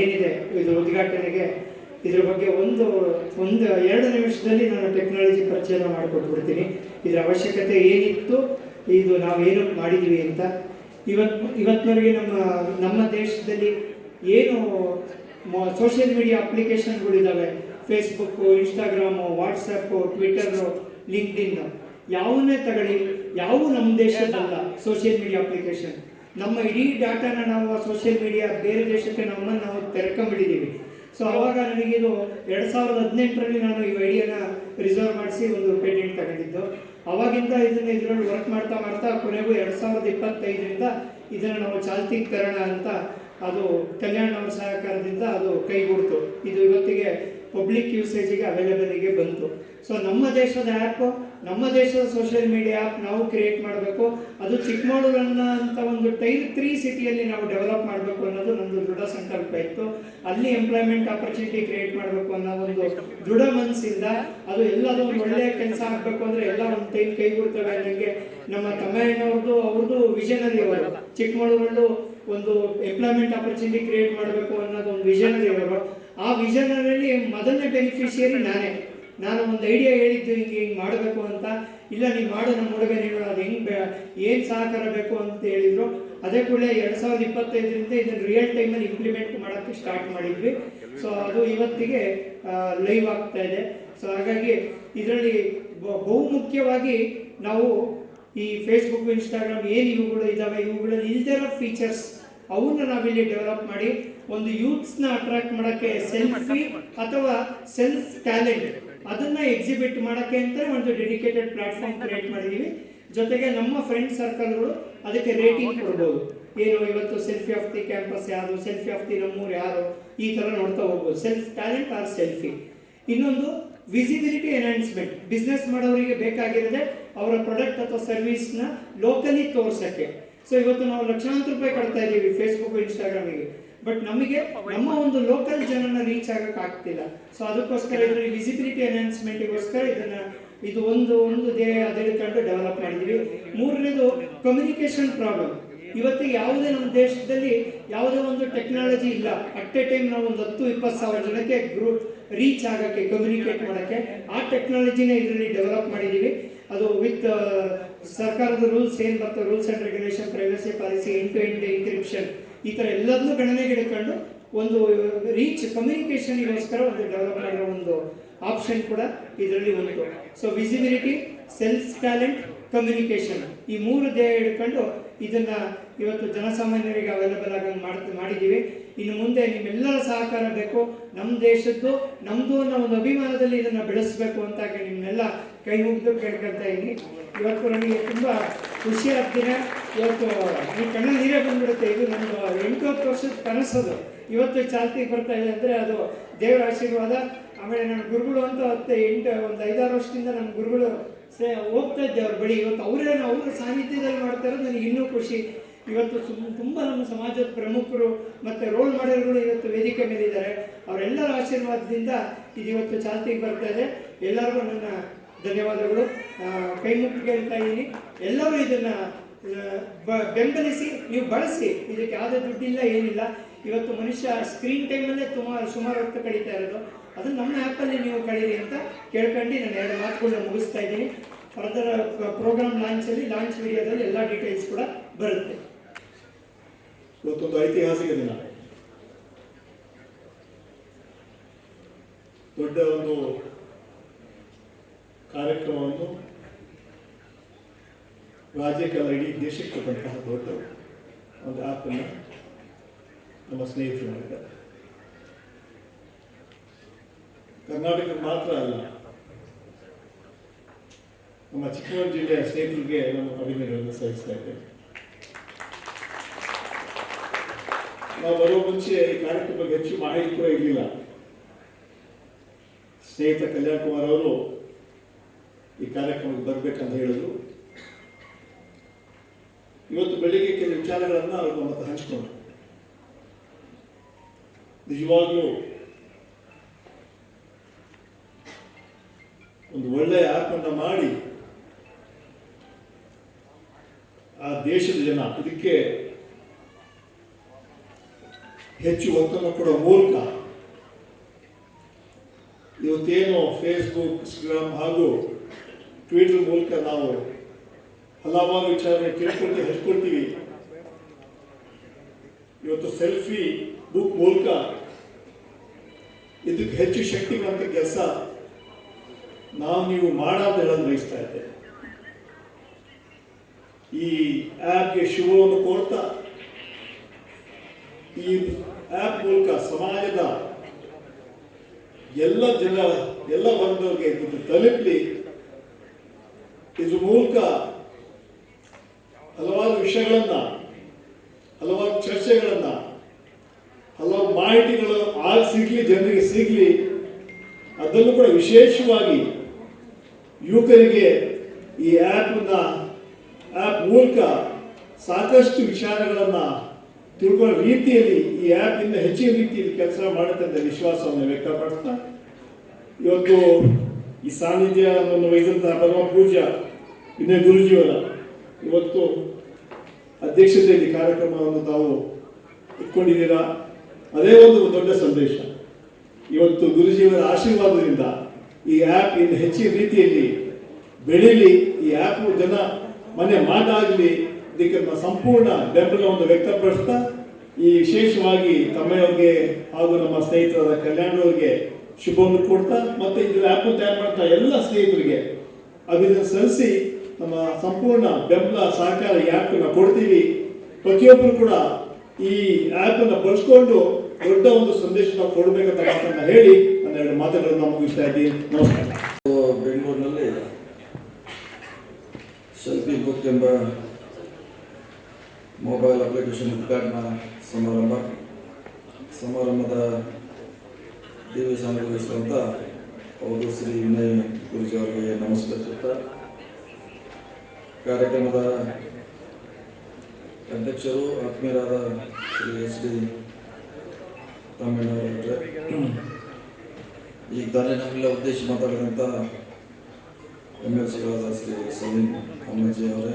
ಏನಿದೆ ಇದು ಉದ್ಘಾಟನೆಗೆ ಇದ್ರ ಬಗ್ಗೆ ಒಂದು 2 ನಿಮಿಷದಲ್ಲಿ ನಾನು ಟೆಕ್ನಾಲಜಿ ಪರಿಚಯ ಮಾಡಿಕೊಟ್ಬಿಡ್ತೀನಿ. ಇದರ ಅವಶ್ಯಕತೆ ಏನಿತ್ತು, ಇದು ನಾವೇನು ಮಾಡಿದ್ವಿ ಅಂತ. ಇವತ್ತಿನವರೆಗೆ ನಮ್ಮ ದೇಶದಲ್ಲಿ ಏನು ಸೋಷಿಯಲ್ ಮೀಡಿಯಾ ಅಪ್ಲಿಕೇಶನ್ಗಳಿದ್ದಾವೆ, Facebook, Instagram, WhatsApp, Twitter, LinkedIn, ಯಾವನ್ನೇ ತಗೊಳ್ಳಿ, ಯಾವ ನಮ್ಮ ದೇಶದಲ್ಲ ಸೋಷಿಯಲ್ ಮೀಡಿಯಾ ಅಪ್ಲಿಕೇಶನ್. ನಮ್ಮ ಇಡೀ ಡಾಟಾನ ನಾವು ಸೋಷಿಯಲ್ ಮೀಡಿಯಾ ಬೇರೆ ದೇಶಕ್ಕೆ ನಾವು ತೆರ್ಕೊಂಡ್ಬಿಟ್ಟಿದ್ದೀವಿ. ಸೊ ಅವಾಗ ನನಗಿದು 2018ರಲ್ಲಿ ನಾನು ಈ ಐಡಿಯಾನ ರಿಸರ್ವ್ ಮಾಡಿಸಿ ಒಂದು ಪೇಟೆಂಟ್ ತಗೊಂಡಿದ್ದು. ಅವಾಗಿಂದ ಇದರಲ್ಲಿ ವರ್ಕ್ ಮಾಡ್ತಾ ಕೊನೆಗೂ 2025ರಿಂದ ಇದನ್ನು ನಾವು ಚಾಲ್ತಿಗೆ ತರೋಣ ಅಂತ ಅದು ಕಲ್ಯಾಣ್ ಅವರ ಸಹಕಾರದಿಂದ ಅದು ಕೈಗೂಡ್ತು. ಇದು ಇವತ್ತಿಗೆ ಪಬ್ಲಿಕ್ ಯೂಸೇಜಿಗೆ ಅವೈಲೇಬಲಿಗೆ ಬಂತು. ಸೊ ನಮ್ಮ ದೇಶದ ಆ್ಯಪ್, ನಮ್ಮ ದೇಶದ ಸೋಷಿಯಲ್ ಮೀಡಿಯಾ ಆ್ಯಪ್ ನಾವು ಕ್ರಿಯೇಟ್ ಮಾಡಬೇಕು. ಅದು ಚಿಕ್ಕಮಗಳೂರನ್ನ ಅಂತ ಒಂದು ಟೈರ್ 3 ಸಿಟಿಯಲ್ಲಿ ನಾವು ಡೆವಲಪ್ ಮಾಡಬೇಕು ಅನ್ನೋದು ನಮ್ಮದು ದೃಢ ಸಂಕಲ್ಪ ಇತ್ತು. ಅಲ್ಲಿ ಎಂಪ್ಲಾಯ್ಮೆಂಟ್ ಆಪರ್ಚುನಿಟಿ ಕ್ರಿಯೇಟ್ ಮಾಡಬೇಕು ಅನ್ನೋ ಒಂದು ದೃಢ ಮನಸ್ಸಿಂದ ಅದು ಎಲ್ಲದೂ ಒಂದು ಒಳ್ಳೆಯ ಕೆಲಸ ಆಗಬೇಕು ಅಂದರೆ ಎಲ್ಲ ಒಂದು ಟೈಮ್ ಕೈಗೂಡ್ತವೆ. ನನಗೆ ನಮ್ಮ ಅವ್ರದ್ದು ವಿಷನರಿ ಅವರು ಚಿಕ್ಕಮಗಳೂರಲ್ಲೂ ಒಂದು ಎಂಪ್ಲಾಯ್ಮೆಂಟ್ ಆಪರ್ಚುನಿಟಿ ಕ್ರಿಯೇಟ್ ಮಾಡಬೇಕು ಅನ್ನೋದು ಒಂದು ವಿಷನರಿ ಅವರು. ಆ ವಿಷನರಿಯಲ್ಲಿ ಮೊದಲನೇ ಬೆನಿಫಿಷಿಯರಿ ನಾನು ಒಂದು ಐಡಿಯಾ ಹೇಳಿದ್ದು ಹಿಂಗೆ ಮಾಡಬೇಕು ಅಂತ. ಇಲ್ಲ ನೀವು ಮಾಡು, ನಮ್ಮ ಹುಡುಗ ನೀನು ಅದು ಏನು ಸಹಕಾರ ಬೇಕು ಅಂತ ಹೇಳಿದ್ರು. ಅದೇ ಕೂಡಲೇ 2025ರಿಂದ ಇದನ್ನು ರಿಯಲ್ ಟೈಮಲ್ಲಿ ಇಂಪ್ಲಿಮೆಂಟ್ ಮಾಡೋಕ್ಕೆ ಸ್ಟಾರ್ಟ್ ಮಾಡಿದ್ವಿ. ಸೊ ಅದು ಇವತ್ತಿಗೆ ಲೈವ್ ಆಗ್ತಾ ಇದೆ. ಸೊ ಹಾಗಾಗಿ ಇದರಲ್ಲಿ ಬಹುಮುಖ್ಯವಾಗಿ ನಾವು ಈ ಫೇಸ್ಬುಕ್, ಇನ್ಸ್ಟಾಗ್ರಾಮ್ ಏನು ಇವುಗಳು ಇದ್ದಾವೆ, ಇವುಗಳಲ್ಲಿ ಇಲ್ದಿರೋ ಫೀಚರ್ಸ್ ಅವನ್ನ ನಾವಿಲ್ಲಿ ಡೆವಲಪ್ ಮಾಡಿ ಒಂದು ಯೂತ್ಸ್ನ ಅಟ್ರಾಕ್ಟ್ ಮಾಡೋಕ್ಕೆ ಸೆಲ್ಫಿ ಅಥವಾ ಸೆಲ್ಫ್ ಟ್ಯಾಲೆಂಟ್ ಅದನ್ನ ಎಕ್ಸಿಬಿಟ್ ಮಾಡೋಕ್ಕೆ ಅಂತ ಒಂದು ಡೆಡಿಕೇಟೆಡ್ ಪ್ಲಾಟ್ಫಾರ್ಮ್ ಕ್ರಿಯೇಟ್ ಮಾಡಿದ್ದೀವಿ. ಜೊತೆಗೆ ನಮ್ಮ ಫ್ರೆಂಡ್ ಸರ್ಕಲ್ಗಳು ಅದಕ್ಕೆ ರೇಟಿಂಗ್ ಕೊಡ್ಬೋದು. ಏನು ಇವತ್ತು ಸೆಲ್ಫಿ ಆಫ್ ದಿ ಕ್ಯಾಂಪಸ್ ಯಾರು, ಸೆಲ್ಫಿ ಆಫ್ ದಿ ನಮ್ಮೂರು ಯಾರು, ಈ ಥರ ನೋಡ್ತಾ ಹೋಗ್ಬೋದು. Self talent or selfie. ಇನ್ನೊಂದು ವಿಸಿಬಿಲಿಟಿ ಎನ್ಹಾನ್ಸ್ಮೆಂಟ್. ಬಿಸ್ನೆಸ್ ಮಾಡೋರಿಗೆ ಬೇಕಾಗಿರೋದೆ ಅವರ ಪ್ರಾಡಕ್ಟ್ ಅಥವಾ ಸರ್ವಿಸ್ನ ಲೋಕಲಿ ತೋರ್ಸೋಕ್ಕೆ. ಸೊ ಇವತ್ತು ನಾವು ಲಕ್ಷಾಂತರ ರೂಪಾಯಿ ಕಟ್ತಾ ಇದ್ದೀವಿ ಫೇಸ್ಬುಕ್, ಇನ್ಸ್ಟಾಗ್ರಾಮಿಗೆ, ಬಟ್ ನಮಗೆ ನಮ್ಮ ಒಂದು ಲೋಕಲ್ ಜನನ ರೀಚ್ ಆಗಕ್ಕೆ ಆಗ್ತಿಲ್ಲ. ಸೊ ಅದಕ್ಕೋಸ್ಕರ ಇದರಲ್ಲಿ ವಿಸಿಬಿಲಿಟಿ ಎನ್ಹಾನ್ಸ್ಮೆಂಟ್ಗೋಸ್ಕರ ಇದು ಒಂದು ಧ್ಯೇಯ ಅದಿಡ್ಕೊಂಡು ಡೆವಲಪ್ ಮಾಡಿದ್ದೀವಿ. 3ನೇದು ಕಮ್ಯುನಿಕೇಶನ್ ಪ್ರಾಬ್ಲಮ್. ಇವತ್ತಿಗೆ ಯಾವುದೇ ನಮ್ಮ ದೇಶದಲ್ಲಿ ಯಾವುದೇ ಒಂದು ಟೆಕ್ನಾಲಜಿ ಇಲ್ಲ. ಅಟ್ ಎ ಟೈಮ್ ನಾವು ಒಂದು 10-20 ಸಾವಿರ ಜನಕ್ಕೆ ರೀಚ್ ಆಗೋಕ್ಕೆ, ಕಮ್ಯುನಿಕೇಟ್ ಮಾಡೋಕ್ಕೆ ಆ ಟೆಕ್ನಾಲಜಿನೇ ಇದರಲ್ಲಿ ಡೆವಲಪ್ ಮಾಡಿದ್ದೀವಿ. ಅದು ವಿತ್ ಸರ್ಕಾರದ ರೂಲ್ಸ್ ಏನು ಬರ್ತವೆ, rules and regulation, privacy policy, end-to-end encryption, ಈ ಥರ ಎಲ್ಲದನ್ನೂ ಗಣನೆಗೆ ಇಟ್ಕೊಂಡು ಒಂದು ರೀಚ್ ಕಮ್ಯುನಿಕೇಷನ್ಗೋಸ್ಕರ ಒಂದು ಡೆವಲಪ್ ಮಾಡಿರೋ ಒಂದು ಆಪ್ಷನ್ ಕೂಡ ಇದರಲ್ಲಿ ಉಂಟು. So visibility, self talent, communication, ಈ 3 ಧ್ಯೇಯ ಇಟ್ಕೊಂಡು ಇದನ್ನು ಇವತ್ತು ಜನಸಾಮಾನ್ಯರಿಗೆ ಅವೈಲೇಬಲ್ ಆಗಂಗೆ ಮಾಡಿದ್ದೀವಿ. ಇನ್ನು ಮುಂದೆ ನಿಮ್ಮೆಲ್ಲರ ಸಹಕಾರ ಬೇಕು. ನಮ್ಮ ದೇಶದ್ದು ನಮ್ಮದು ಅನ್ನೋ ಒಂದು ಅಭಿಮಾನದಲ್ಲಿ ಇದನ್ನು ಬೆಳೆಸಬೇಕು ಅಂತ ನಿಮ್ಮನ್ನೆಲ್ಲ ಕೈ ಮುಗಿದು ಕೇಳ್ಕೊಳ್ತಾ ಇದ್ದೀನಿ. ಇವತ್ತು ನನಗೆ ತುಂಬ ಖುಷಿಯಾದ ದಿನ. ಇವತ್ತು ಈ ಕಣ್ಣಲ್ಲಿ ನೀರೇ ಬಂದ್ಬಿಡುತ್ತೆ. ಇದು ನಮ್ಮದು 8-10 ವರ್ಷದ ಕನಸದು ಇವತ್ತು ಚಾಲ್ತಿಗೆ ಬರ್ತಾ ಇದೆ ಅಂದರೆ ಅದು ದೇವರ ಆಶೀರ್ವಾದ. ಆಮೇಲೆ ನನ್ನ ಗುರುಗಳು ಅಂತ ಒಂದು 5-6 ವರ್ಷದಿಂದ ನಮ್ಮ ಗುರುಗಳು ಹೋಗ್ತಾ ಇದ್ದೆ ಅವ್ರ ಬಳಿ. ಇವತ್ತು ಅವರ ಸಾನ್ನಿಧ್ಯದಲ್ಲಿ ಮಾಡ್ತಾ ಇರೋದು ನನಗೆ ಇನ್ನೂ ಖುಷಿ. ಇವತ್ತು ತುಂಬ ನಮ್ಮ ಸಮಾಜದ ಪ್ರಮುಖರು ಮತ್ತು ರೋಲ್ ಮಾಡೆಲ್ಗಳು ಇವತ್ತು ವೇದಿಕೆ ಮೇಲೆ ಇದ್ದಾರೆ. ಅವರೆಲ್ಲರ ಆಶೀರ್ವಾದದಿಂದ ಇದು ಇವತ್ತು ಚಾಲ್ತಿಗೆ ಬರ್ತಾ ಇದೆ. ಎಲ್ಲರಿಗೂ ನನ್ನ ಧನ್ಯವಾದಗಳು. ಕೈ ಮುಟ್ಟಿ ಕೇಳ್ತಾ ಇದ್ದೀನಿ. ಎಲ್ಲರೂ ಇದನ್ನು ಬೆಂಬಲಿಸಿ, ನೀವು ಬಳಸಿ. ಇದಕ್ಕೆ ಯಾವುದೇ ದುಡ್ಡಿಲ್ಲ, ಏನಿಲ್ಲ. ಇವತ್ತು ಮನುಷ್ಯ ಸ್ಕ್ರೀನ್ ಟೈಮಲ್ಲೇ ಸುಮಾರು ಹೊತ್ತು ಕಳೀತಾ ಇರೋದು. ಅದನ್ನು ನಮ್ಮ ಆ್ಯಪಲ್ಲಿ ನೀವು ಕಳೀರಿ ಅಂತ ಕೇಳ್ಕೊಂಡು ನಾನು 2 ಮಾತುಗಳನ್ನ ಮುಗಿಸ್ತಾ ಇದ್ದೀನಿ. ಫರ್ದರ್ ಪ್ರೋಗ್ರಾಮ್ ಲಾಂಚ್ ವಿಡಿಯೋದಲ್ಲಿ ಎಲ್ಲ ಡೀಟೇಲ್ಸ್ ಕೂಡ ಬರುತ್ತೆ. ಇವತ್ತೊಂದು ಐತಿಹಾಸಿಕ ದಿನ. ದೊಡ್ಡ ಒಂದು ಕಾರ್ಯಕ್ರಮವನ್ನು ರಾಜ್ಯಕ್ಕೆ ಇಡೀ ದೇಶಕ್ಕೆ ಬಂತಹ ದೊಡ್ಡ ಒಂದು ಆ್ಯಪನ್ನು ನಮ್ಮ ಸ್ನೇಹಿತರು ಮಾಡಿದ್ದಾರೆ. ಕರ್ನಾಟಕಕ್ಕೆ ಮಾತ್ರ ಅಲ್ಲ, ನಮ್ಮ ಚಿಕ್ಕಮಗಳೂರು ಜಿಲ್ಲೆಯ ಸ್ನೇಹಿತರಿಗೆ ನಮ್ಮ ಅಭಿನಂದನೆಗಳನ್ನು ಸಲ್ಲಿಸ್ತಾ ಇದ್ದೇವೆ. ನಾವು ಬರುವ ಮುಂಚೆ ಈ ಕಾರ್ಯಕ್ರಮದ ಬಗ್ಗೆ ಹೆಚ್ಚು ಮಾಹಿತಿ ಕೂಡ ಇರಲಿಲ್ಲ. ಸ್ನೇಹಿತ ಕಲ್ಯಾಣ್ ಕುಮಾರ್ ಅವರು ಈ ಕಾರ್ಯಕ್ರಮಕ್ಕೆ ಬರಬೇಕಂತ ಹೇಳಿದ್ರು. ಇವತ್ತು ಬೆಳಿಗ್ಗೆ ಕೆಲವು ವಿಚಾರಗಳನ್ನು ಅವರು ನಮ್ಮ ಹತ್ರ ಹಂಚಿಕೊಂಡ್ರು. ನಿಜವಾಗ್ಲೂ ಒಂದು ಒಳ್ಳೆಯ ಆ್ಯಪನ್ನು ಮಾಡಿ ಆ ದೇಶದ ಜನ ಇದಕ್ಕೆ ಹೆಚ್ಚು ಒತ್ತನ್ನು ಕೊಡುವ ಮೂಲಕ ಇವತ್ತೇನು ಫೇಸ್ಬುಕ್, ಇನ್ಸ್ಟಾಗ್ರಾಮ್ ಹಾಗೂ ಟ್ವಿಟರ್ ಮೂಲಕ ನಾವು ಹಲವಾರು ವಿಚಾರ ತಿಳ್ಕೊಳ್ತೀವಿ, ಹಂಚ್ಕೊಳ್ತೀವಿ. ಇವತ್ತು ಸೆಲ್ಫಿ ಬುಕ್ ಮೂಲಕ ಇದಕ್ಕೆ ಹೆಚ್ಚು ಶಕ್ತಿವಂತ ಕೆಲಸ ನೀವು ಮಾಡೋದು ಹೇಳೋದು ಬಯಸ್ತಾ ಇದ್ದೇವೆ. ಈ ಆ್ಯಪ್ಗೆ ಶುಭವನ್ನು ಕೋರ್ತಾ ಈ ಆ್ಯಪ್ ಮೂಲಕ ಸಮಾಜದ ಎಲ್ಲ ವರ್ಗದವರಿಗೆ ಇದು ತಲುಪಲಿ. ಇದ್ರ ಮೂಲಕ ಹಲವಾರು ವಿಷಯಗಳನ್ನ, ಹಲವಾರು ಚರ್ಚೆಗಳನ್ನ, ಹಲವು ಮಾಹಿತಿಗಳು ಜನರಿಗೆ ಸಿಗಲಿ. ಅದನ್ನು ಕೂಡ ವಿಶೇಷವಾಗಿ ಯುವಕರಿಗೆ ಈ ಆ್ಯಪ್ ಮೂಲಕ ಸಾಕಷ್ಟು ವಿಚಾರಗಳನ್ನು ತಿಳ್ಕೊಳ್ಳೋ ರೀತಿಯಲ್ಲಿ ಈ ಆ್ಯಪ್ ಇಂದ ಹೆಚ್ಚಿನ ರೀತಿಯಲ್ಲಿ ಕೆಲಸ ಮಾಡುತ್ತೆ ಅಂತ ವಿಶ್ವಾಸವನ್ನು ವ್ಯಕ್ತಪಡಿಸ್ತಾ, ಇವತ್ತು ಈ ಸಾನ್ನಿಧ್ಯವನ್ನು ವಹಿಸಿದಂತಹ ಪರಮ ಪೂಜ್ಯ ವಿನಯ ಗುರುಜಿಯವರ ಇವತ್ತು ಅಧ್ಯಕ್ಷತೆಯಲ್ಲಿ ಕಾರ್ಯಕ್ರಮವನ್ನು ತಾವು ಇಟ್ಕೊಂಡಿದ್ದೀರಾ. ಅದೇ ಒಂದು ದೊಡ್ಡ ಸಂದೇಶ. ಇವತ್ತು ಗುರುಜಿಯವರ ಆಶೀರ್ವಾದದಿಂದ ಈ ಆ್ಯಪ್ ಇನ್ನು ಹೆಚ್ಚಿನ ರೀತಿಯಲ್ಲಿ ಬೆಳೀಲಿ, ಈ ಆ್ಯಪ್ ಜನ ಮನೆ ಮಾತಾಗಲಿ, ಇದಕ್ಕೆ ಸಂಪೂರ್ಣ ಬೆಂಬಲವನ್ನು ವ್ಯಕ್ತಪಡಿಸ್ತಾ ಈ ವಿಶೇಷವಾಗಿ ತಮ್ಮೆಯವ್ರಿಗೆ ಹಾಗೂ ನಮ್ಮ ಸ್ನೇಹಿತರಾದ ಕಲ್ಯಾಣವ್ರಿಗೆ ಶುಭವನ್ನು ಕೊಡ್ತಾ, ಮತ್ತೆ ಇದರ ಆ್ಯಪ್ ತಯಾರು ಮಾಡ್ತಾ ಎಲ್ಲ ಸ್ನೇಹಿತರಿಗೆ ಅಭಿನಂದನೆ ಸಲ್ಲಿಸಿ ನಮ್ಮ ಸಂಪೂರ್ಣ ಬೆಂಬಲ ಸಹಕಾರ ಈ ಆ್ಯಪ್ನ ಕೊಡ್ತೀವಿ. ಪ್ರತಿಯೊಬ್ಬರು ಕೂಡ ಈ ಆ್ಯಪನ್ನು ಬಳಸ್ಕೊಂಡು ದೊಡ್ಡ ಒಂದು ಸಂದೇಶ ನಾವು ಕೊಡಬೇಕಂತ ಮಾತನ್ನ ಹೇಳಿ ನನ್ನ ಎರಡು ಮಾತುಗಳನ್ನು ಮುಗಿಸ್ತಾ ಇದ್ದೀನಿ. ನಮಸ್ಕಾರ. ಬೆಂಗಳೂರಿನಲ್ಲಿ ಸೆಲ್ಫಿ ಬುಕ್ ಎಂಬ ಮೊಬೈಲ್ ಅಪ್ಲಿಕೇಶನ್ ಉದ್ಘಾಟನಾ ಸಮಾರಂಭದ ದಿವ್ಯ ಸಾನ್ನಿಧ್ಯವಂತ ಅವರು ಶ್ರೀ ವಿನಯ್ ಗುರುಜಿ ಅವರಿಗೆ ನಮಸ್ಕರಿಸುತ್ತಾ, ಕಾರ್ಯಕ್ರಮದ ಅಧ್ಯಕ್ಷರು ಆತ್ಮೀಯರಾದ ಶ್ರೀ SD ತಮ್ಮಣ್ಣವರೇ, ಈಗ ತಾನೇ ನಮ್ಮೆಲ್ಲ ಉದ್ದೇಶ ಮಾತಾಡಿದಂಥ MLCಗಳಾದ ಶ್ರೀ ಸಮೀನ್ ಅಮ್ಮಜಿ ಅವರೇ,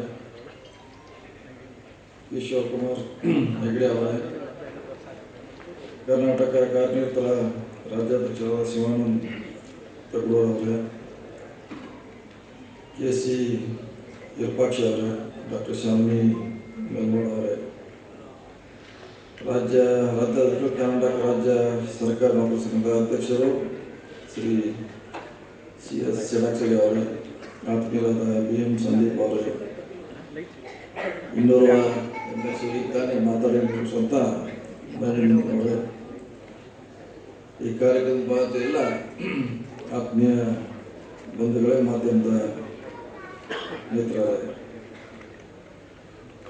ಈಶ್ವರ್ ಕುಮಾರ್ ಹೆಗ್ಡೆ ಅವರೇ, ಕರ್ನಾಟಕ ಕಾರ್ಯನಿರತರ ರಾಜ್ಯಾಧ್ಯಕ್ಷರಾದ ಶಿವಾನಂದ್ ತಗೂರ್ ಅವರೇ, KC ವಿರೂಪಾಕ್ಷ ಅವರೇ, ಡಾಕ್ಟರ್ ಶಾಲಿನಿ ಮೆಲ್ಮೋಡ್ ಅವರೇ, ರಾಜ್ಯಾಧ್ಯಕ್ಷರು ಕರ್ನಾಟಕ ರಾಜ್ಯ ಸರ್ಕಾರ ನೌಕರ ಸಂಘದ ಅಧ್ಯಕ್ಷರು ಶ್ರೀ CS ಷಡಾಕ್ಷರಿ ಅವರೇ, ಆತ್ಮೀಯರಾದ BM ಸಂದೀಪ್ ಅವರೇ, ಇನ್ನೋರ್ವ ಈಗ ತಾನೇ ಮಾತಾಡಿ ಮುಗಿಸುವಂತ ಅವರೇ, ಈ ಕಾರ್ಯಕ್ರಮದ ಭಾಗದ ಎಲ್ಲ ಆತ್ಮೀಯ ಬಂಧುಗಳೇ, ಮಾಧ್ಯಮದ ಮಿತ್ರರೇ,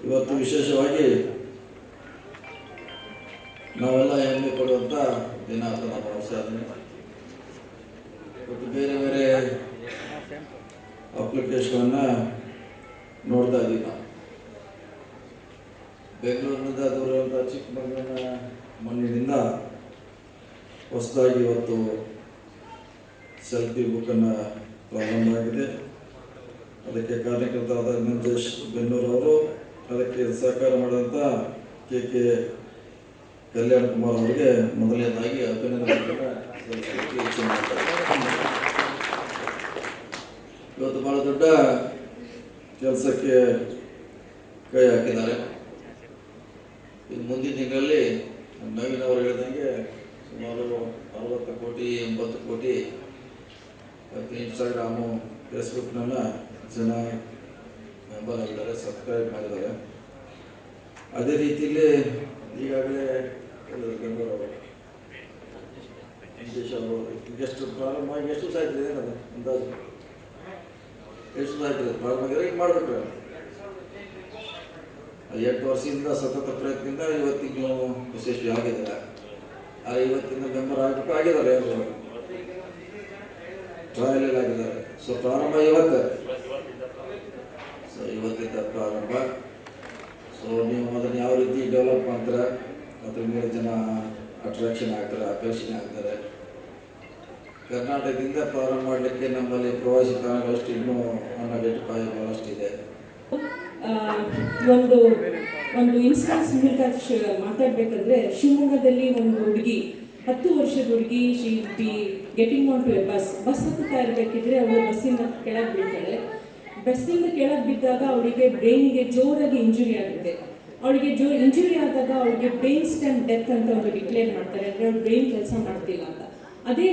ಇವತ್ತು ವಿಶೇಷವಾಗಿ ನಾವೆಲ್ಲ ಹೆಮ್ಮೆ ಪಡುವಂಥ ದಿನ ಅಂತ ನಮ್ಮ ಸಾಧನೆ. ಇವತ್ತು ಬೇರೆ ಬೇರೆ ಅಪ್ಲಿಕೇಶನ್ನ ನೋಡ್ತಾ ಇದ್ದೀವಿ ನಾವು. ಬೆಂಗಳೂರಿನಿಂದ ದೂರ ಇರುವಂಥ ಚಿಕ್ಕಮಗಳೂರಿನ ಮಣ್ಣಿನಿಂದ ಹೊಸದಾಗಿ ಇವತ್ತು ಸೆಲ್ಫಿ ಬುಕ್ಕನ್ನು ಪ್ರಾರಂಭ ಆಗಿದೆ. ಅದಕ್ಕೆ ಕಾರ್ಯಕರ್ತರಾದ ಮಂಜೇಶ್ ಬೆನ್ನೂರವರು, ಅದಕ್ಕೆ ಸಹಕಾರ ಮಾಡಿದಂಥ KK ಕಲ್ಯಾಣ ಕುಮಾರ್ ಅವರಿಗೆ ಮೊದಲನೇದಾಗಿ ಅಭಿನಂದನೆಗಳನ್ನು ಸಲ್ಲಿಸಲಿಕ್ಕೆ ಇಚ್ಛೆ ಮಾಡ್ತಾರೆ. ಇವತ್ತು ಬಹಳ ದೊಡ್ಡ ಕೆಲಸಕ್ಕೆ ಕೈ ಹಾಕಿದ್ದಾರೆ. ಇದು ಮುಂದಿನ ತಿಂಗಳಲ್ಲಿ ನವೀನ್ ಅವರು ಹೇಳಿದಂಗೆ ಸುಮಾರು 60 ಕೋಟಿ 80 ಕೋಟಿ ಮತ್ತು ಇನ್ಸ್ಟಾಗ್ರಾಮು ಫೇಸ್ಬುಕ್ನೆಲ್ಲ ಜನ ಮೆಂಬರ್ ಆಗಿದ್ದಾರೆ, ಸಬ್ಸ್ಕ್ರೈಬ್ ಮಾಡಿದ್ದಾರೆ. ಅದೇ ರೀತಿಯಲ್ಲಿ ಈಗಾಗಲೇ ಬೆಂಗಳೂರು ದೇಶ ಅವರು ಎಷ್ಟು ಪ್ರಾರಂಭ ಆಗಿ ಎಷ್ಟು ದಿವಸ ಆಯ್ತದೆ ಏನದು ಅಂದಾಜು ಎಷ್ಟು ದಿವಸ ಆಯ್ತದೆ ಪ್ರಾರಂಭ ಆಗಿದ್ರೆ ಈಗ ಮಾಡಬೇಕು. 8 ವರ್ಷದಿಂದ ಸತತ ಪ್ರಯತ್ನದಿಂದ ಇವತ್ತಿಗೂ ಯಶಸ್ವಿ ಆಗಿದ್ದಾರೆ. ಆ ಇವತ್ತಿನ ಮೆಂಬರ್ ಆಗಬೇಕು ಆಗಿದ್ದಾರೆ, ಅವರು ಟ್ರಯಲ್ ಆಗಿದ್ದಾರೆ. ಸೊ ಪ್ರಾರಂಭ ಇವತ್ತು, ಸೊ ಇವತ್ತಿಂದ ಪ್ರಾರಂಭ. ಸೊ ನೀವು ಅದನ್ನು ಯಾವ ರೀತಿ ಡೆವಲಪ್ ಮಾಡ್ತಾರೆ, ಅದ್ರ ಮೇಲೆ ಜನ ಅಟ್ರಾಕ್ಷನ್ ಆಗ್ತಾರೆ, ಆಕರ್ಷಣೆ ಆಗ್ತಾರೆ. ಕರ್ನಾಟಕದಿಂದ ಪ್ರಾರಂಭ ಮಾಡಲಿಕ್ಕೆ ನಮ್ಮಲ್ಲಿ ಪ್ರವಾಸಿ ತಾಣಗಳಷ್ಟು ಇನ್ನೂ ಅನ್ಐಡೆಂಟಿಫೈ ಬಹಳಷ್ಟಿದೆ. ಒಂದು ಒಂದು ಇನ್ಸ್ಟೆನ್ಸ್ ಮೂಲಕ ಮಾತಾಡಬೇಕಂದ್ರೆ, ಶಿವಮೊಗ್ಗದಲ್ಲಿ ಒಂದು ಹುಡುಗಿ 10 ವರ್ಷದ ಹುಡುಗಿ, she be getting on to a bus ಹತ್ತುತ್ತಾ ಇರಬೇಕಿದ್ರೆ ಅವಳು ಬಸ್ಸಿಂದ ಕೆಳಗೆ ಬೀಳ್ತಾಳೆ. ಬಸ್ಸಿಂದ ಕೆಳಗೆ ಬಿದ್ದಾಗ ಅವಳಿಗೆ ಬ್ರೈನ್ಗೆ ಜೋರಾಗಿ ಇಂಜುರಿ ಆಗುತ್ತೆ. ಅವಳಿಗೆ ಇಂಜುರಿ ಆದಾಗ ಅವಳಿಗೆ ಬ್ರೈನ್ ಸ್ಟೆಮ್ ಡೆತ್ ಅಂತ ಒಂದು ಡಿಕ್ಲೇರ್ ಮಾಡ್ತಾರೆ, ಅಂದರೆ ಅವ್ಳು ಬ್ರೈನ್ ಕೆಲಸ ಮಾಡ್ತಿಲ್ಲ ಅಂತ. ಅದೇ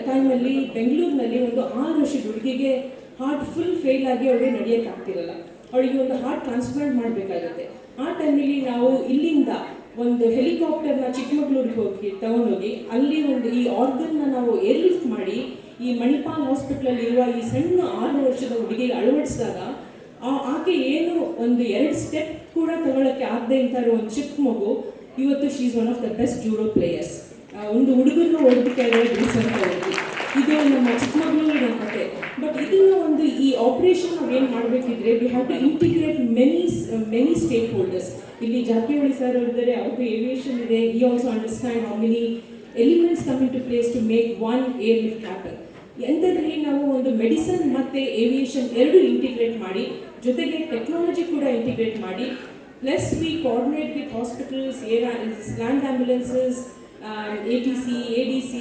ಟೈಮಲ್ಲಿ ಬೆಂಗಳೂರಿನಲ್ಲಿ ಒಂದು 6 ವರ್ಷದ ಹುಡುಗಿಗೆ ಹಾರ್ಟ್ ಫುಲ್ ಫೇಲ್ ಆಗಿ ಅವಳಿಗೆ ನಡೆಯೋಕ್ಕಾಗ್ತಿರಲ್ಲ. ಅವಳಿಗೆ ಒಂದು ಹಾರ್ಟ್ ಟ್ರಾನ್ಸ್ಪ್ಲಾಂಟ್ ಮಾಡಬೇಕಾಗುತ್ತೆ. ಆ ಟೈಮಲ್ಲಿ ನಾವು ಇಲ್ಲಿಂದ ಒಂದು ಹೆಲಿಕಾಪ್ಟರ್ನ ಚಿಕ್ಕಮಗಳೂರಿಗೆ ತಗೊಂಡೋಗಿ ಅಲ್ಲಿ ಒಂದು ಈ ಆರ್ಗನ್ನ ನಾವು ಏರ್ಲಿಫ್ಟ್ ಮಾಡಿ ಈ ಮಣಿಪಾಲ್ ಹಾಸ್ಪಿಟ್ಲಲ್ಲಿ ಇರುವ ಈ ಸಣ್ಣ 6 ವರ್ಷದ ಹುಡುಗಿಗೆ ಅಳವಡಿಸಿದಾಗ ಆಕೆ ಏನು ಒಂದು 2 ಸ್ಟೆಪ್ ಕೂಡ ತಗೊಳ್ಳೋಕ್ಕೆ ಆಗದೆ ಅಂತ ಇರೋ ಒಂದು ಚಿಕ್ಕ ಮಗು ಇವತ್ತು she is one of the best judo players. ಒಂದು ಹುಡುಗನ್ನು ಹೊಡೆದು ಕೆಳಗಡೆ ಬಿಡಿಸಂತ ಹುಡುಗಿ. ಇದು ನಮ್ಮ ಚಿಕ್ಕಮಗಳೂರಿನ ಕತೆ. ಬಟ್ ಇದನ್ನ ಒಂದು ಈ ಆಪರೇಷನ್ ನಾವು ಏನು ಮಾಡಬೇಕಿದ್ರೆ we have to integrate many stakeholders. ಇಲ್ಲಿ ಜಾರಕಿಹೊಳಿ ಸರ್ ಹೇಳಿದರೆ ಅವ್ರಿಗೆ ಏವಿಯೇಷನ್ ಇದೆ, he also understand how many elements come into place to make one airlift happen. ಎಂಥದ್ರಲ್ಲಿ ನಾವು ಒಂದು ಮೆಡಿಸನ್ ಮತ್ತು ಏವಿಯೇಷನ್ ಎರಡು ಇಂಟಿಗ್ರೇಟ್ ಮಾಡಿ, ಜೊತೆಗೆ ಟೆಕ್ನಾಲಜಿ ಕೂಡ ಇಂಟಿಗ್ರೇಟ್ ಮಾಡಿ, plus we coordinate with hospitals, land ambulances, ATC, ADC,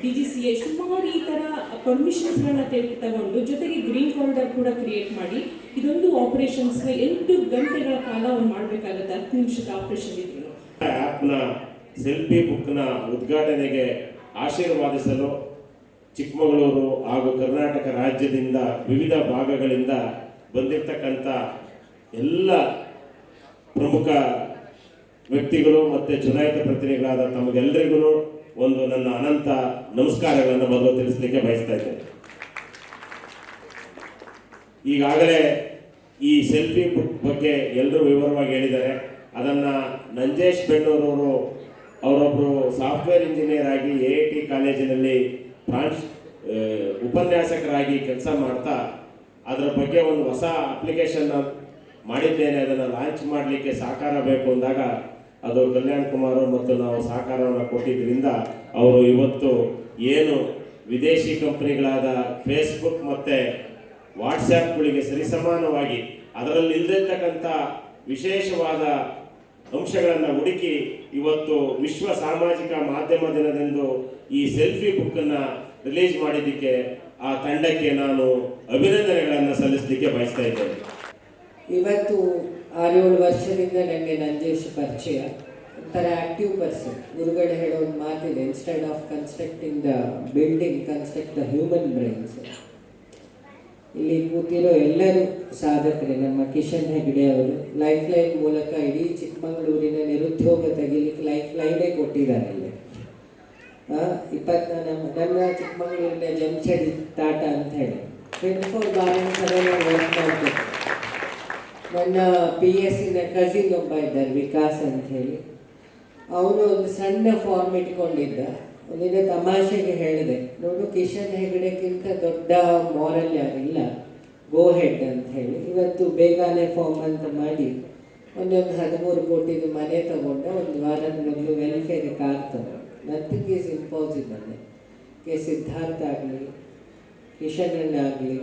DGCA, ಸುಮಾರು ಈ ಥರ ಪರ್ಮಿಷನ್ಸ್ಗಳನ್ನ ತಗೊಂಡು ಜೊತೆಗೆ ಗ್ರೀನ್ ಕಾರಿಡಾರ್ ಕೂಡ ಕ್ರಿಯೇಟ್ ಮಾಡಿ ಇದೊಂದು ಆಪರೇಷನ್ಸ್ನ 8 ಗಂಟೆಗಳ ಕಾಲ ಅವ್ನು ಮಾಡಬೇಕಾಗುತ್ತೆ. 10 ನಿಮಿಷದ ಆಪರೇಷನ್ ಇದ್ರು. ಆ್ಯಪ್ನ ಸೆಲ್ಫಿ ಬುಕ್ನ ಉದ್ಘಾಟನೆಗೆ ಆಶೀರ್ವಾದಿಸಲು ಚಿಕ್ಕಮಗಳೂರು ಹಾಗೂ ಕರ್ನಾಟಕ ರಾಜ್ಯದಿಂದ ವಿವಿಧ ಭಾಗಗಳಿಂದ ಬಂದಿರತಕ್ಕಂಥ ಎಲ್ಲ ಪ್ರಮುಖ ವ್ಯಕ್ತಿಗಳು ಮತ್ತು ಚುನಾಯಿತ ಪ್ರತಿನಿಧಿಗಳಾದ ತಮಗೆಲ್ಲರಿಗೂ ಒಂದು ನನ್ನ ಅನಂತ ನಮಸ್ಕಾರಗಳನ್ನು ಮೊದಲು ತಿಳಿಸಲಿಕ್ಕೆ ಬಯಸ್ತಾ ಇದ್ದೇನೆ. ಈಗಾಗಲೇ ಈ ಸೆಲ್ಫಿ ಬುಕ್ ಬಗ್ಗೆ ಎಲ್ಲರೂ ವಿವರವಾಗಿ ಹೇಳಿದ್ದಾರೆ. ಅದನ್ನು ನಂಜೇಶ್ ಬೆಣ್ಣೂರವರು ಅವರೊಬ್ಬರು ಸಾಫ್ಟ್ವೇರ್ ಇಂಜಿನಿಯರ್ ಆಗಿ AIT ಕಾಲೇಜಿನಲ್ಲಿ ಉಪನ್ಯಾಸಕರಾಗಿ ಕೆಲಸ ಮಾಡ್ತಾ ಅದರ ಬಗ್ಗೆ ಒಂದು ಹೊಸ ಅಪ್ಲಿಕೇಶನ್ ಮಾಡಿದ್ದೇನೆ, ಅದನ್ನು ಲಾಂಚ್ ಮಾಡಲಿಕ್ಕೆ ಸಹಕಾರ ಬೇಕು ಅಂದಾಗ ಅದು ಕಲ್ಯಾಣ್ ಕುಮಾರ್ ಮತ್ತು ನಾವು ಸಹಕಾರವನ್ನು ಕೊಟ್ಟಿದ್ದರಿಂದ ಅವರು ಇವತ್ತು ಏನು ವಿದೇಶಿ ಕಂಪನಿಗಳಾದ ಫೇಸ್ಬುಕ್ ಮತ್ತು ವಾಟ್ಸ್ಯಾಪ್ಗಳಿಗೆ ಸರಿಸಮಾನವಾಗಿ ಅದರಲ್ಲಿ ಇಲ್ಲದಿರ್ತಕ್ಕಂಥ ವಿಶೇಷವಾದ ಅಂಶಗಳನ್ನು ಹುಡುಕಿ ಇವತ್ತು ವಿಶ್ವ ಸಾಮಾಜಿಕ ಮಾಧ್ಯಮ ದಿನದಂದು ಈ ಸೆಲ್ಫಿ ಬುಕ್ಕನ್ನು ರಿಲೀಸ್ ಮಾಡಿದ್ದಕ್ಕೆ ಆ ತಂಡಕ್ಕೆ ನಾನು ಅಭಿನಂದನೆಗಳನ್ನು ಸಲ್ಲಿಸಲಿಕ್ಕೆ ಬಯಸ್ತಾ ಇದ್ದೇನೆ. ಇವತ್ತು 6-7 ವರ್ಷದಿಂದ ನನಗೆ ನಂಜೇಶ್ ಪರಿಚಯ. ಒಂಥರ ಆ್ಯಕ್ಟಿವ್ ಪರ್ಸನ್. ಗುರುಗಳು ಹೇಳೋ ಒಂದು ಮಾತಿದೆ, instead of constructing the building, construct the human brains. ಇಲ್ಲಿ ಕೂತಿರೋ ಎಲ್ಲರೂ ಸಾಧಕರೇ. ನಮ್ಮ ಕಿಶನ್ ಹೆಗ್ಡೆ ಅವರು ಲೈಫ್ ಲೈನ್ ಮೂಲಕ ಇಡೀ ಚಿಕ್ಕಮಗಳೂರಿನ ನಿರುದ್ಯೋಗ ತೆಗಿಲಿಕ್ಕೆ ಲೈಫ್ ಲೈನೇ ಕೊಟ್ಟಿದ್ದಾರೆ. ಇಲ್ಲಿ 24 ನಮ್ಮ ಚಿಕ್ಕಮಗಳೂರಿನ ಜಂಚಡಿ ಟಾಟಾ ಅಂತ ಹೇಳಿ 24/7 ವರ್ಕ್ ಮಾಡ್ತಾರೆ. ನನ್ನ PSCನ ಕಸಿನ್ ಒಬ್ಬ ಇದ್ದಾರೆ, ವಿಕಾಸ್ ಅಂತ ಹೇಳಿ. ಅವನು ಒಂದು ಸಣ್ಣ ಫಾರ್ಮ್ ಇಟ್ಕೊಂಡಿದ್ದ. ಒಂದಿನ ತಮಾಷೆಗೆ ಹೇಳಿದೆ, ನೋಡು ಕಿಶನ್ ಹೆಗಡೆಗಿಂತ ದೊಡ್ಡ ಮಾರಲ್ ಯಾರಿಲ್ಲ, ಗೋ ಹೆಡ್ ಅಂತ ಹೇಳಿ. ಇವತ್ತು ಬೇಗನೆ ಫಾರ್ಮ್ ಅಂತ ಮಾಡಿ ಒಂದೊಂದು 13 ಕೋಟಿದು ಮನೆ ತಗೊಂಡ, ಒಂದು ವಾರದ ಮೊದಲು ವೆಲ್ಫೇರ್ ಕಾರ್ ತಗೊಂಡು. Nothing is impossible. ಸಿದ್ಧಾರ್ಥ ಆಗಲಿ, ಕಿಶನ್ ಅಣ್ಣ ಆಗಲಿ,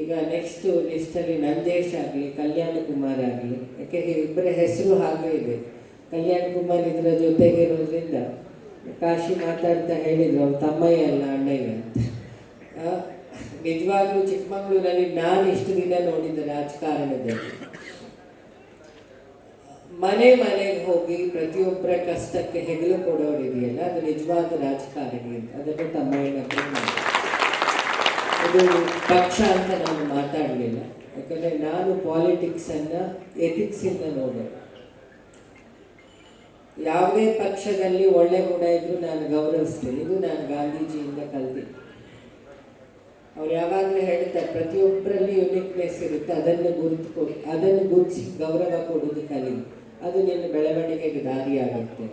ಈಗ ನೆಕ್ಸ್ಟ್ ಲಿಸ್ಟಲ್ಲಿ ನಂಜೇಶ್ ಆಗಲಿ, ಕಲ್ಯಾಣ ಕುಮಾರ್ ಆಗಲಿ. ಯಾಕೆ ಇಬ್ಬರ ಹೆಸರು ಹಾಗೆ ಇದೆ. ಕಲ್ಯಾಣ ಕುಮಾರ್ ಇದರ ಜೊತೆಗೆ ಇರೋದ್ರಿಂದ ಕಾಶಿ ಮಾತಾಡ್ತಾ ಹೇಳಿದ್ರು ಅವ್ರು ತಮ್ಮಯ್ಯ ಅಲ್ಲ ಅಣ್ಣಯ್ಯ ಅಂತ. ನಿಜವಾಗ್ಲೂ ಚಿಕ್ಕಮಗಳೂರಲ್ಲಿ ನಾನು ಇಷ್ಟು ದಿನ ನೋಡಿದ್ದೆ ರಾಜಕಾರಣದಲ್ಲಿ, ಮನೆಗೆ ಹೋಗಿ ಪ್ರತಿಯೊಬ್ಬರ ಕಷ್ಟಕ್ಕೆ ಹೆಗಲು ಕೊಡೋರಿದೆಯಲ್ಲ, ಅದು ನಿಜವಾದ ರಾಜಕಾರಣಿ ಅಂತ. ಅದನ್ನು ತಮ್ಮಯ್ಯನ ಇದು ಪಕ್ಷ ಅಂತ ನಾನು ಮಾತಾಡಲಿಲ್ಲ. ಯಾಕಂದರೆ ನಾನು ಪಾಲಿಟಿಕ್ಸನ್ನು ಎಥಿಕ್ಸಿಂದ ನೋಡೋದು. ಯಾವುದೇ ಪಕ್ಷದಲ್ಲಿ ಒಳ್ಳೆ ಗುಣ ಇದ್ರೂ ನಾನು ಗೌರವಿಸ್ತೇನೆ. ಇದು ನಾನು ಗಾಂಧೀಜಿಯಿಂದ ಕಲ್ತಿದ್ದೆ. ಅವ್ರು ಯಾವಾಗಲೂ ಹೇಳ್ತಾರೆ, ಪ್ರತಿಯೊಬ್ಬರಲ್ಲಿ ಯುನಿಕ್ನೆಸ್ ಇರುತ್ತೆ, ಅದನ್ನು ಗುರುತಿಸಿ ಗೌರವ ಕೊಡೋದು ಕಲಿ. ಅದು ನಿನ್ನ ಬೆಳವಣಿಗೆಗೆ ದಾರಿಯಾಗುತ್ತೆ.